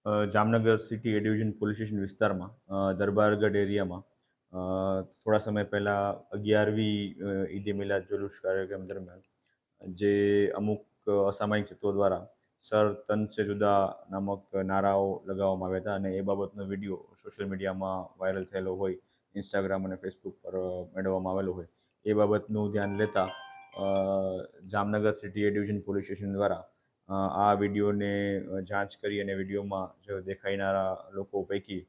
Jamnagar city એ division police station વિસ્તારમાં દરબારગઢ એરિયામાં થોડા સમય પહેલાં 11મી ઈદે મિલાદ જુલુસ કાર્યક્રમ દરમિયાન જે અમુક અસામાજિક તત્વો દ્વારા સર તન સે જુદા નામક નારાઓ લગાવવામાં આવ્યા હતા અને એ બાબતનો વિડીયો સોશિયલ મીડિયામાં વાયરલ થયેલો હોય, ઇન્સ્ટાગ્રામ અને ફેસબુક પર મેળવવામાં આવેલો હોય, એ બાબતનું ધ્યાન લેતા જામનગર સિટી એ ડિવિઝન પોલીસ સ્ટેશન દ્વારા આ વિડીયોને જાંચ કરી અને વિડીયોમાં જો દેખાઈનારા લોકો પૈકી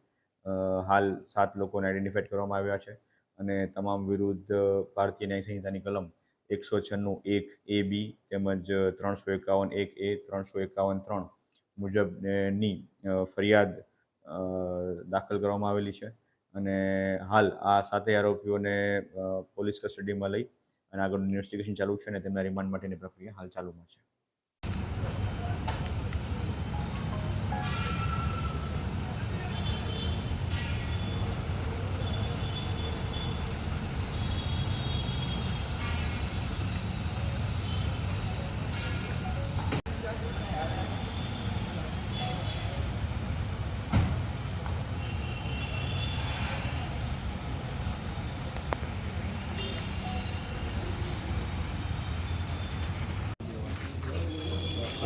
હાલ 7 લોકોને આઈડેન્ટિફાઈડ કરવામાં આવ્યા છે અને તમામ વિરુદ્ધ ભારતીય ન્યાય સંહિતાની કલમ 196(1) AB તેમજ 351(1) A, 351(3) મુજબની ફરિયાદ દાખલ કરવામાં આવેલી છે અને હાલ આ 7 આરોપીઓને પોલીસ કસ્ટડીમાં લઈ અને આગળનું ઇન્વેસ્ટિગેશન ચાલુ છે અને તેમના રિમાન્ડ માટેની પ્રક્રિયા હાલ ચાલુમાં છે.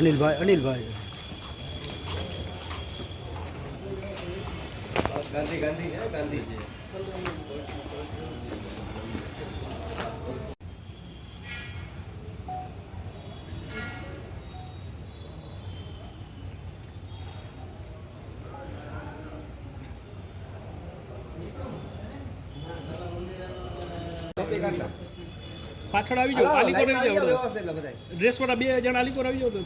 અનિલભાઈ ગાંધી પાછળ આવી જાઓ, આલીકોટ આવી જાઓ, ડ્રેસ વાળા 2 જણા આલીકોટ આવી જાઓ.